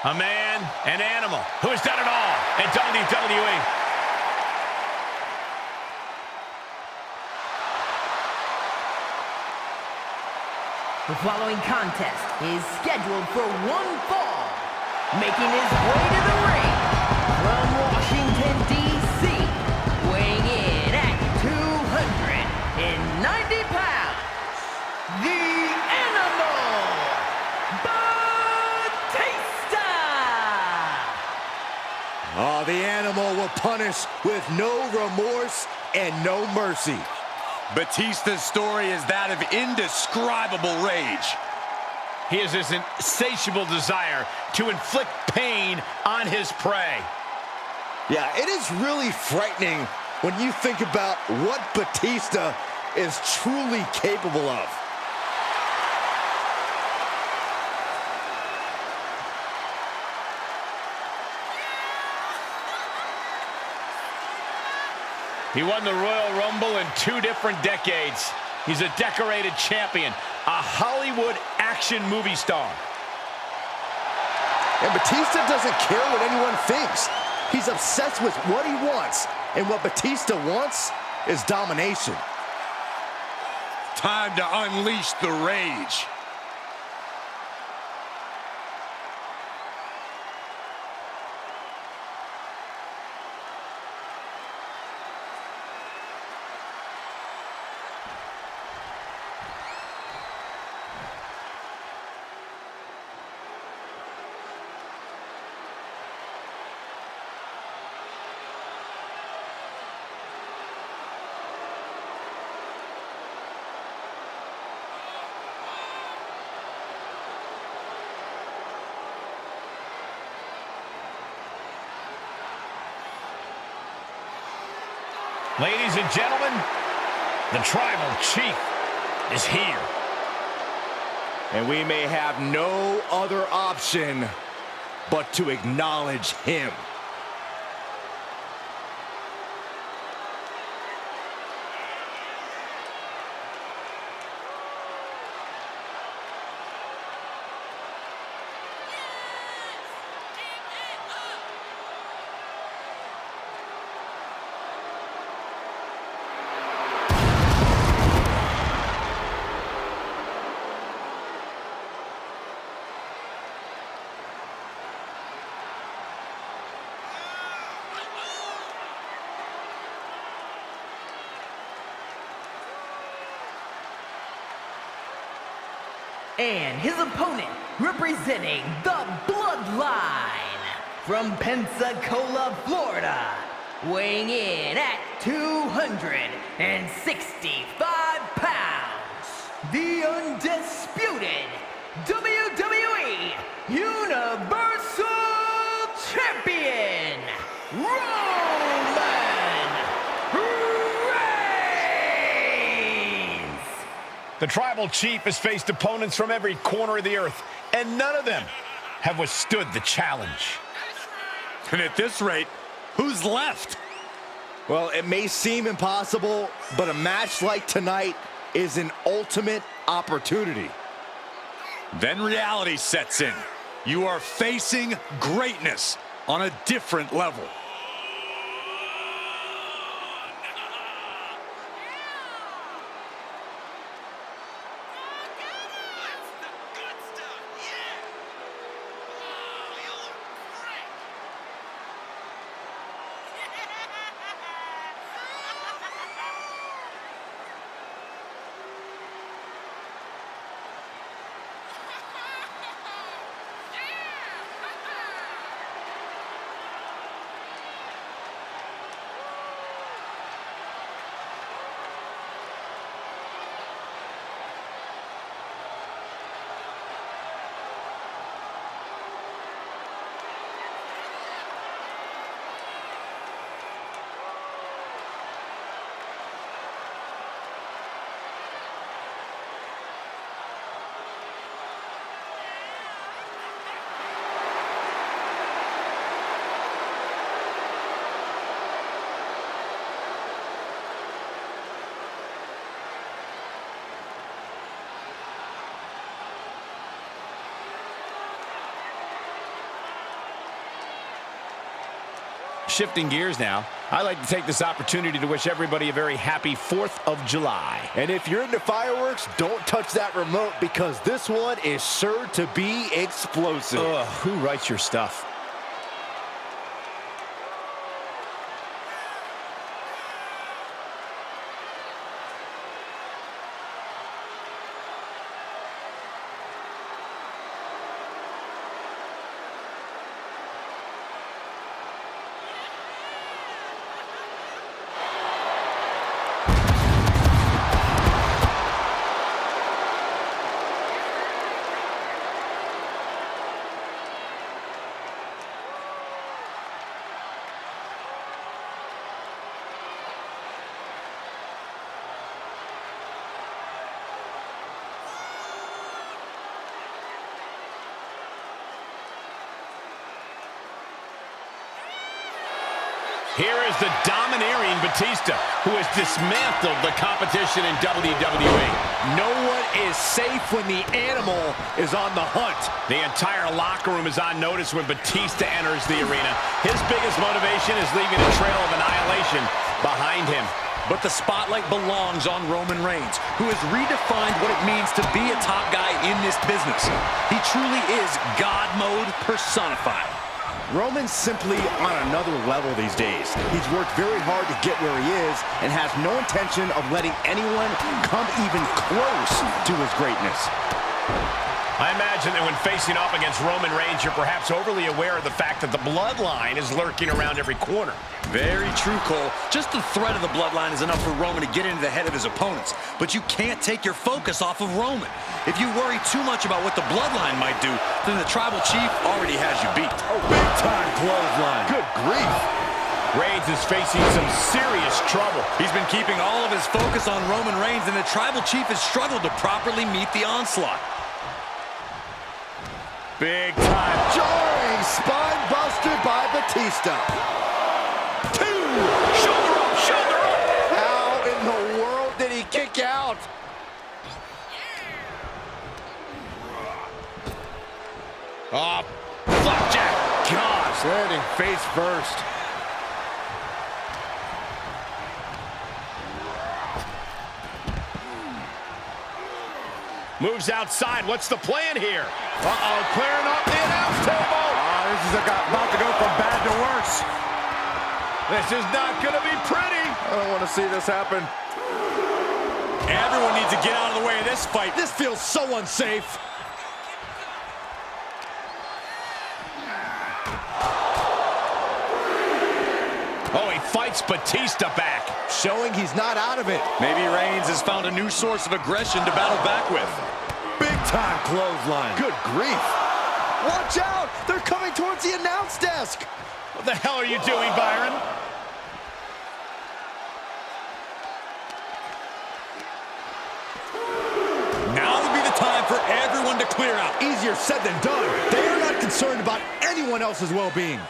A man, an animal, who has done it all in WWE. The following contest is scheduled for one fall. Making his way to the ring from Washington, D.C., weighing in at 290 pounds, the Animal, Batista! Oh, the Animal will punish with no remorse and no mercy. Batista's story is that of indescribable rage. He has this insatiable desire to inflict pain on his prey. Yeah, it is really frightening when you think about what Batista is truly capable of. He won the Royal Rumble in 2 different decades. He's a decorated champion, a Hollywood action movie star. And Batista doesn't care what anyone thinks. He's obsessed with what he wants, and what Batista wants is domination. Time to unleash the rage. Ladies and gentlemen, the Tribal Chief is here. And we may have no other option but to acknowledge him. And his opponent, representing the Bloodline, from Pensacola, Florida, weighing in at 265 pounds, the undisputed WWE Universal Champion, Reins! The Tribal Chief has faced opponents from every corner of the earth, and none of them have withstood the challenge. And at this rate, who's left? Well, it may seem impossible, but a match like tonight is an ultimate opportunity. Then reality sets in. You are facing greatness on a different level. shifting gears now, I'd like to take this opportunity to wish everybody a very happy 4th of July. And if you're into fireworks, don't touch that remote because this one is sure to be explosive. Ugh, who writes your stuff? Here is the domineering Batista, who has dismantled the competition in WWE. No one is safe when the animal is on the hunt. The entire locker room is on notice when Batista enters the arena. His biggest motivation is leaving a trail of annihilation behind him. But the spotlight belongs on Roman Reigns, who has redefined what it means to be a top guy in this business. He truly is God mode personified. Roman's simply on another level these days. He's worked very hard to get where he is and has no intention of letting anyone come even close to his greatness. I imagine that when facing off against Roman Reigns, you're perhaps overly aware of the fact that the bloodline is lurking around every corner. Very true, Cole. Just the threat of the bloodline is enough for Roman to get into the head of his opponents. But you can't take your focus off of Roman. If you worry too much about what the bloodline might do, then the tribal chief already has you beat. Oh, big time clothesline. Good grief. Reigns is facing some serious trouble. He's been keeping all of his focus on Roman Reigns, and the tribal chief has struggled to properly meet the onslaught. Big time. Jarring spine buster by Batista. 2. Shoulder up, shoulder up. How in the world did he kick out? Oh, flapjack. Gosh, landing face first. Moves outside. What's the plan here? Uh-oh, clearing up the announce table. This is about to go from bad to worse. This is not going to be pretty. I don't want to see this happen. Everyone needs to get out of the way of this fight. This feels so unsafe. Oh, he fights Batista back. Showing he's not out of it. Maybe Reigns has found a new source of aggression to battle back with. Big time clothesline. Good grief. Watch out! They're coming towards the announce desk. What the hell are you doing, Byron? Now would be the time for everyone to clear out. Easier said than done. They are not concerned about anyone else's well-being.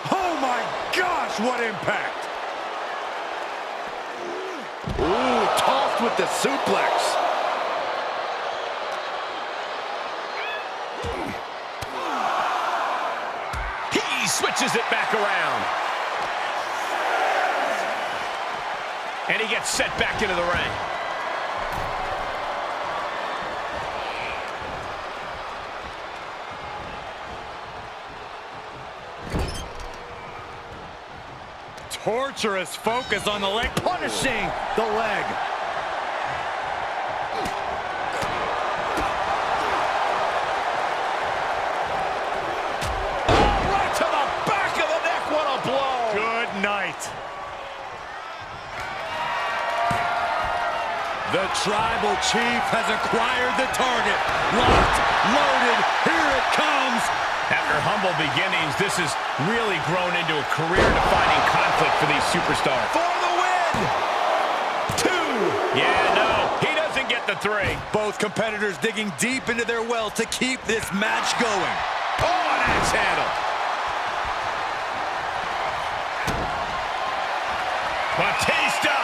Oh my gosh, what impact! Ooh, tossed with the suplex. He switches it back around. And he gets set back into the ring. Torturous focus on the leg, Punishing the leg. Oh, right to the back of the neck. What a blow. Good night. The tribal chief has acquired the target. Locked, loaded, here it comes. After humble beginnings, this has really grown into a career-defining conflict for these superstars. For the win! 2! Yeah, no, he doesn't get the 3. Both competitors digging deep into their well to keep this match going. Oh, an axe handle. Batista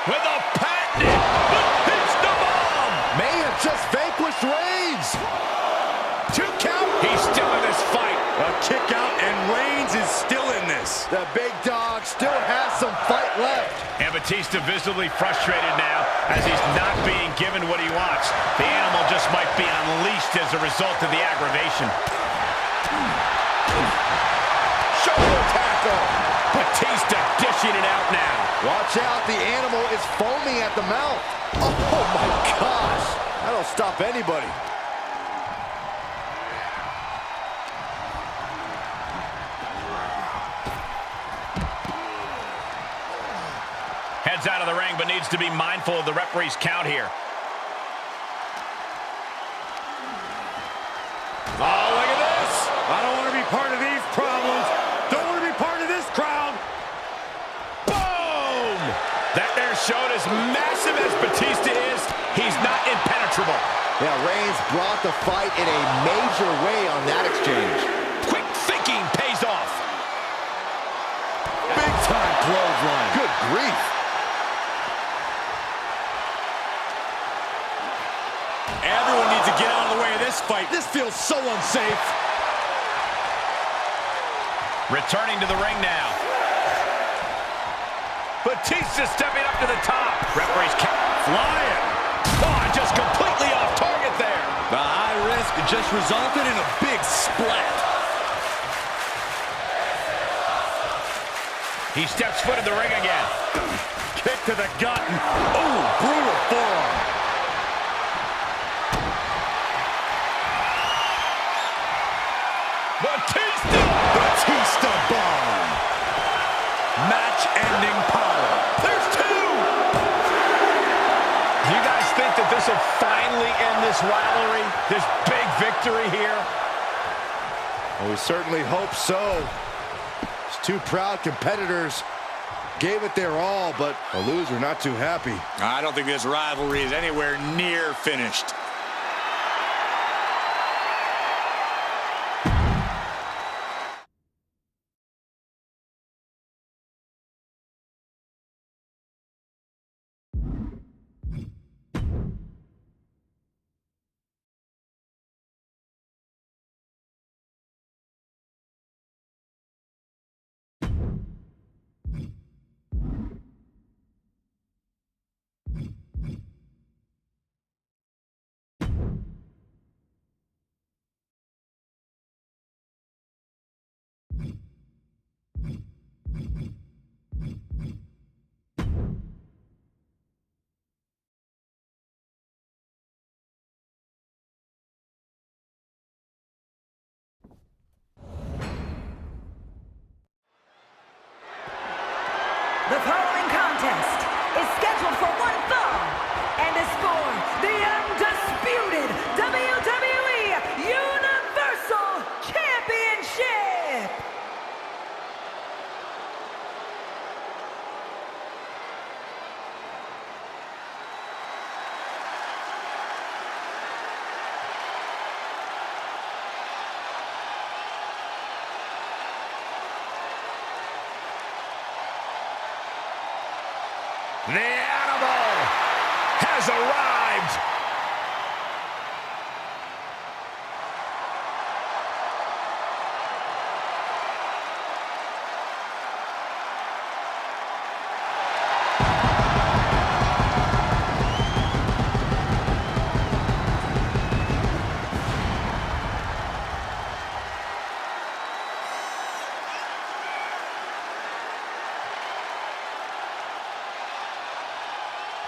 with a patented Batista bomb. May have just vanquished Reigns. 2 count. He's still in this fight. A kick out, and Reigns is still in this. this. The big dog still has some fight left. And Batista visibly frustrated now as he's not being given what he wants. The animal just might be unleashed as a result of the aggravation. Shoulder tackle. Batista dishing it out now. Watch out, the animal is foaming at the mouth. Oh my gosh, that'll stop anybody. Heads out of the ring, but needs to be mindful of the referee's count here. Oh, look at this. I don't want to be part of these problems. Don't want to be part of this crowd. Boom! That there showed as massive as Batista is, he's not impenetrable. Yeah, Reins brought the fight in a major way on that exchange. Quick thinking pays off. Big time clothesline. Good grief. Everyone needs to get out of the way of this fight. This feels so unsafe. Returning to the ring now. Batista stepping up to the top. Referee's count. Flying. Oh, just completely off target there. The high risk just resulted in a big splat. He steps foot in the ring again. Kick to the gut. Oh, brutal forearm. Batista bomb. Match-ending power. There's two. Do you guys think that this will finally end this rivalry? This big victory here? Well, we certainly hope so. These two proud competitors gave it their all, but the loser not too happy. I don't think this rivalry is anywhere near finished. The following contest is scheduled for one fall and is for the undisputed WWE Universal Championship. The animal has arrived.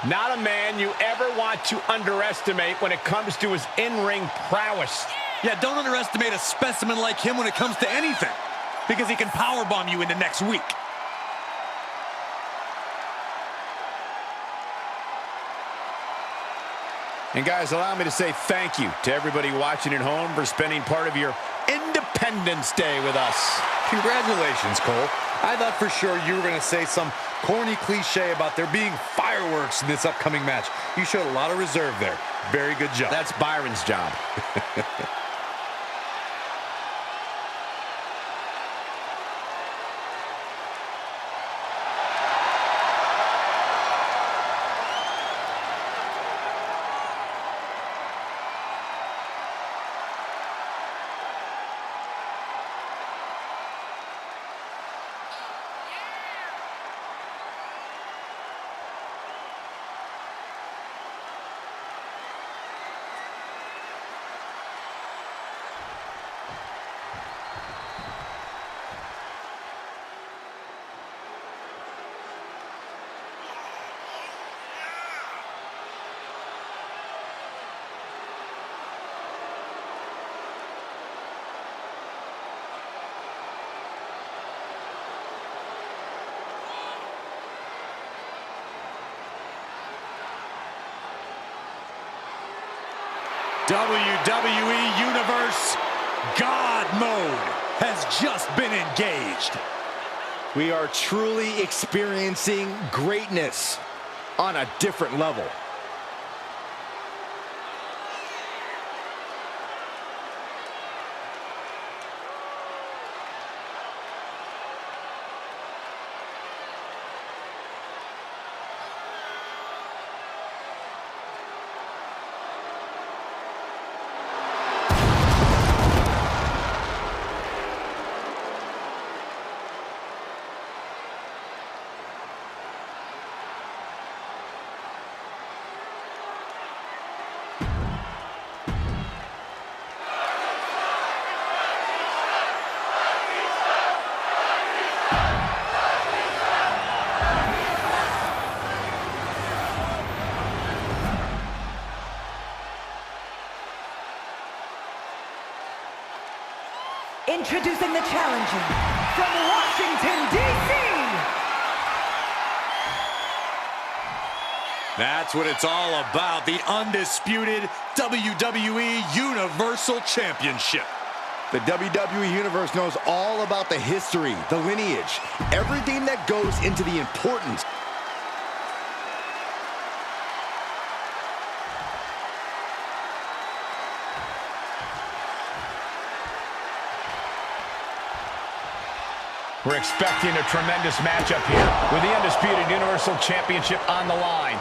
Not a man you ever want to underestimate when it comes to his in-ring prowess. Yeah, don't underestimate a specimen like him when it comes to anything, because he can powerbomb you into next week. And guys, allow me to say thank you to everybody watching at home for spending part of your Independence Day with us. Congratulations, Cole. I thought for sure you were going to say some corny cliche about there being fireworks in this upcoming match. You showed a lot of reserve there. Very good job. That's Byron's job. WWE Universe, God mode has just been engaged. We are truly experiencing greatness on a different level. Introducing the challenger from Washington, D.C. That's what it's all about, the undisputed WWE Universal Championship. The WWE Universe knows all about the history, the lineage, everything that goes into the importance. We're expecting a tremendous matchup here with the undisputed Universal Championship on the line.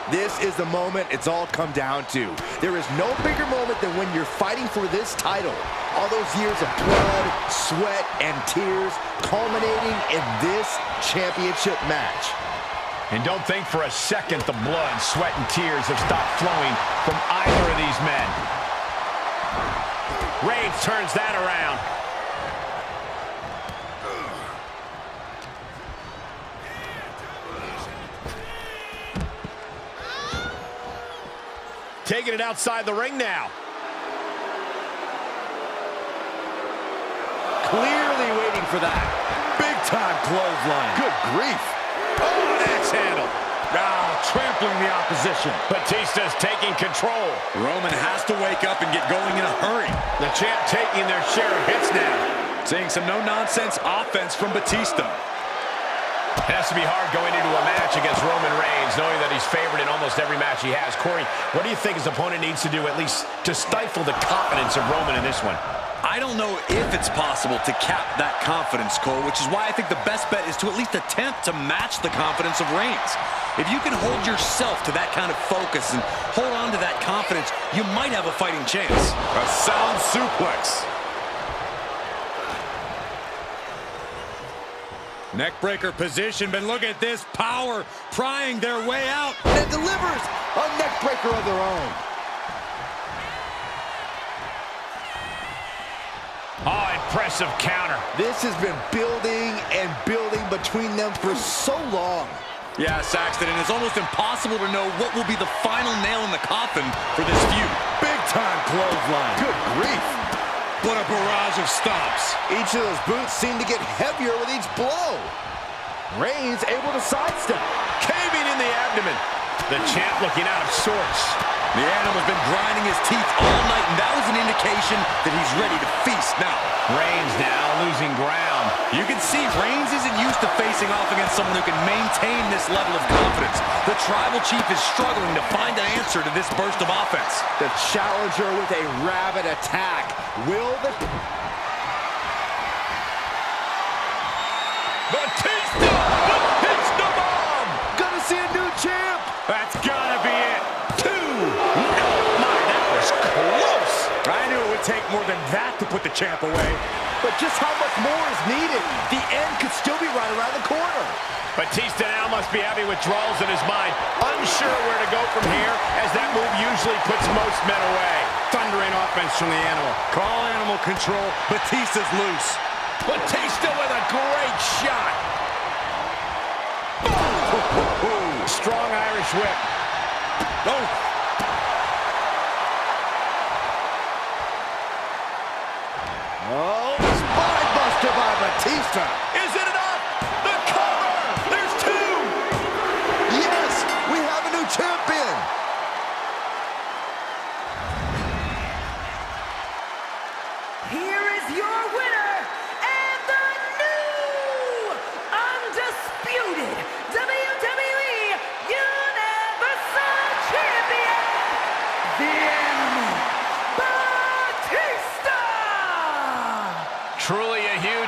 This is the moment it's all come down to. There is no bigger moment than when you're fighting for this title. All those years of blood, sweat, and tears culminating in this championship match. And don't think for a second the blood, sweat, and tears have stopped flowing from either of these men. Reigns turns that around. Taking it outside the ring now. Clearly waiting for that. Big time clothesline. Good grief. Oh, axe handle. Trampling the opposition. Batista's taking control. Roman has to wake up and get going in a hurry. The champ taking their share of hits now. Seeing some no-nonsense offense from Batista. It has to be hard going into a match against Roman Reigns, knowing that he's favored in almost every match he has. Corey, what do you think his opponent needs to do, at least to stifle the confidence of Roman in this one? I don't know if it's possible to cap that confidence, Cole, which is why I think the best bet is to at least attempt to match the confidence of Reigns. If you can hold yourself to that kind of focus and hold on to that confidence, you might have a fighting chance. A sound suplex. Neckbreaker position, but look at this power prying their way out. And delivers a neckbreaker of their own. Oh, impressive counter. This has been building and building between them for so long. Yeah, Saxton, and it's almost impossible to know what will be the final nail in the coffin for this feud. Big time clothesline. Good grief. What a barrage of stomps. Each of those boots seem to get heavier with each blow. Reigns able to sidestep. Caving in the abdomen. The champ looking out of sorts. The animal's been grinding his teeth all night, and that was an indication that he's ready to feast now. Reigns now losing ground. You can see Reigns isn't used to facing off against someone who can maintain this level of confidence. The Tribal Chief is struggling to find an answer to this burst of offense. The challenger with a rabid attack. Will the... Batista! Batista bomb! Gonna see a new champ! That's gotta be it. Oh my, that was close. I knew it would take more than that to put the champ away. But just how much more is needed? The end could still be right around the corner. Batista now must be having withdrawals in his mind, unsure where to go from here, as that move usually puts most men away. Thundering offense from the animal. Call animal control. Batista's loose. Batista with a great shot. Strong Irish whip. Oh. Oh, spine buster by Batista. Is it enough? The cover! There's two! Yes, we have a new champion.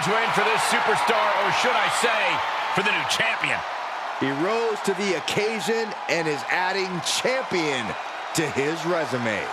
huge win for this superstar, or should I say, for the new champion. He rose to the occasion and is adding champion to his resume.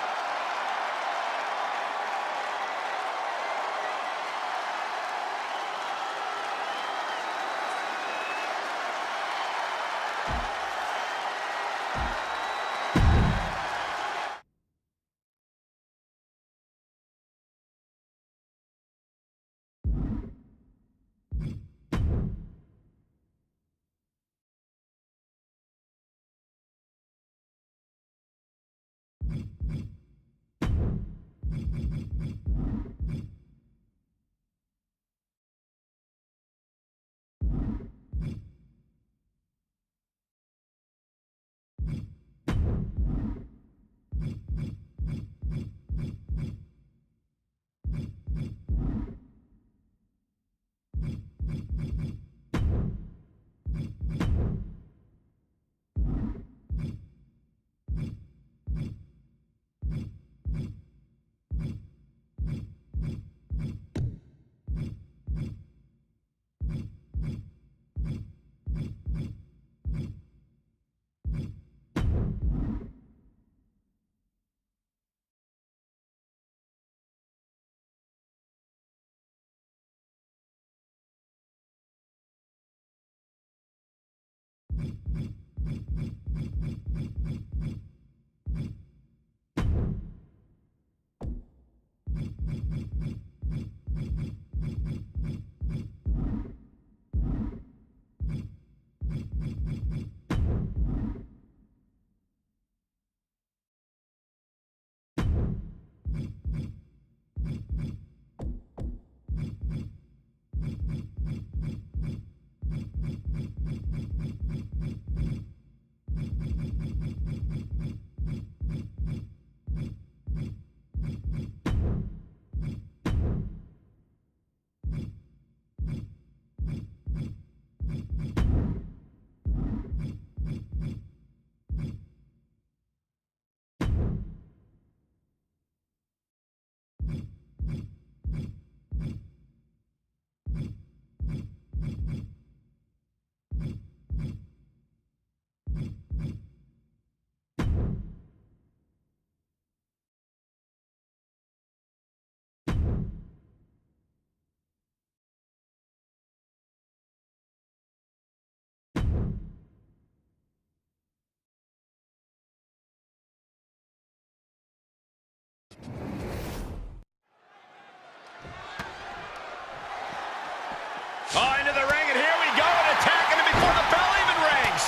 Oh, into the ring, and here we go, and attacking him before the bell even rings.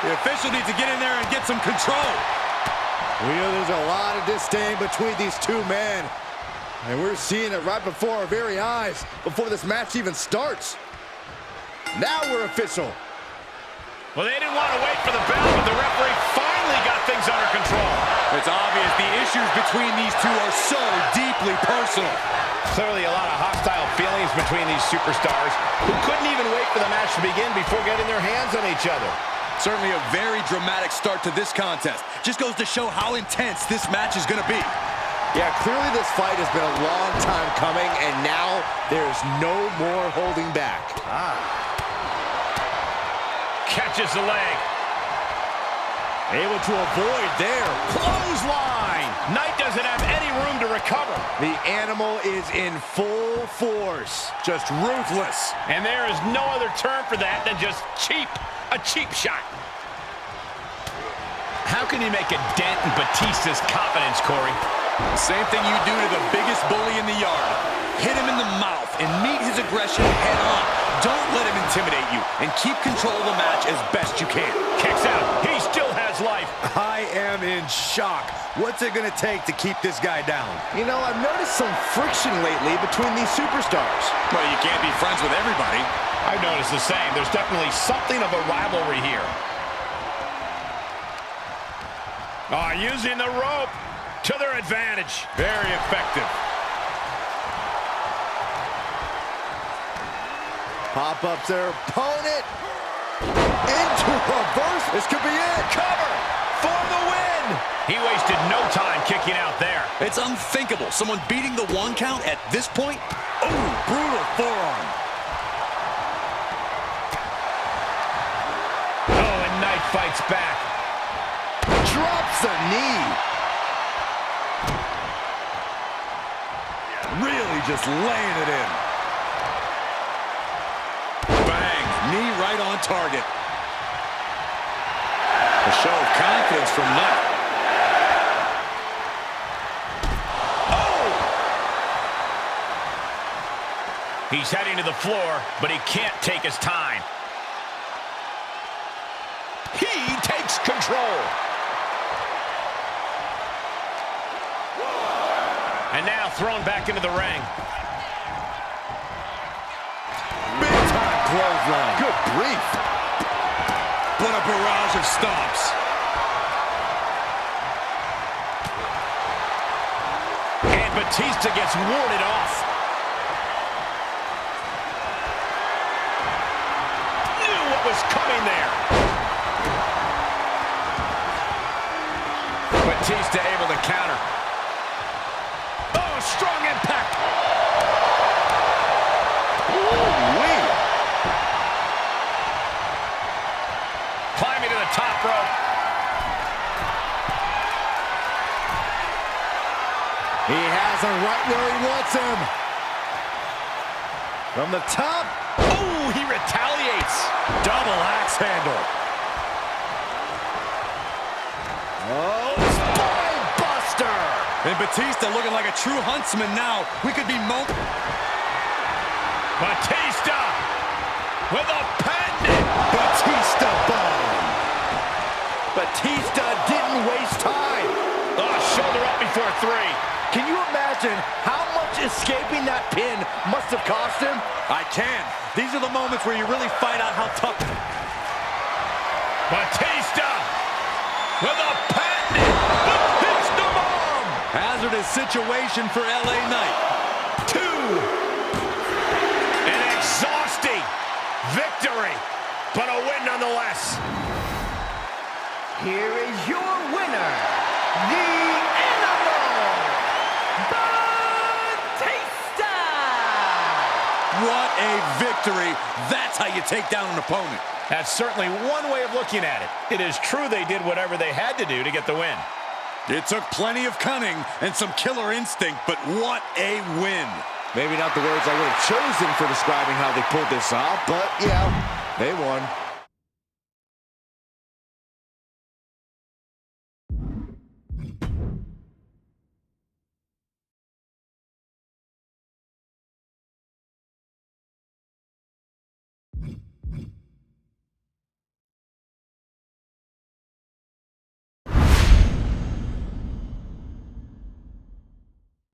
The official needs to get in there and get some control. We know there's a lot of disdain between these two men. And we're seeing it right before our very eyes, before this match even starts. Now we're official. Well, they didn't want to wait for the bell, but the referee finally got things under control. It's obvious the issues between these two are so deeply personal. Clearly a lot of hostile feelings between these superstars who couldn't even wait for the match to begin before getting their hands on each other. Certainly a very dramatic start to this contest. Just goes to show how intense this match is going to be. Yeah, clearly this fight has been a long time coming, and now there's no more holding back. Catches the leg. Able to avoid there. Clothesline. Knight doesn't have any room to recover. The animal is in full force. Just ruthless. And there is no other term for that than just cheap. A cheap shot. How can you make a dent in Batista's confidence, Corey? Same thing you do to the biggest bully in the yard. Hit him in the mouth and meet his aggression head on. Don't let him intimidate you, and keep control of the match as best you can. Kicks out. He still has life. I am in shock. What's it going to take to keep this guy down? You know, I've noticed some friction lately between these superstars. Well, you can't be friends with everybody. I've noticed the same. There's definitely something of a rivalry here. Using the rope to their advantage. Very effective. Pop up their opponent. Into reverse. This could be it. Cover for the win. He wasted no time kicking out there. It's unthinkable. Someone beating the 1 count at this point? Oh, brutal forearm. Oh, and Knight fights back. Drops a knee. Really just laying it in. Bang, knee right on target. A show of confidence from Knight. He's heading to the floor, but he can't take his time. He takes control. And now thrown back into the ring. Big time clothesline. Good grief. What a barrage of stomps. And Batista gets warded off. Knew what was coming there. Batista able to counter. Oh, strong impact. Ooh-wee. Climbing to the top rope. He has him right where he wants him. From the top. Oh, he retaliates. Double axe handle. Oh, spine buster. And Batista looking like a true huntsman now. We could be Batista with a pendant. Batista bomb. Batista didn't waste time. Oh, shoulder up before 3. Can you imagine how much escaping that pin must have cost him? I can. These are the moments where you really find out how tough. Batista with a pendant. Batista bomb. Hazardous situation for LA Knight. 2. An exhausting victory, but a win nonetheless. Here is your winner, the Animal, Batista! What a victory. That's how you take down an opponent. That's certainly one way of looking at it. It is true they did whatever they had to do to get the win. It took plenty of cunning and some killer instinct, but what a win. Maybe not the words I would have chosen for describing how they pulled this off, but yeah, they won.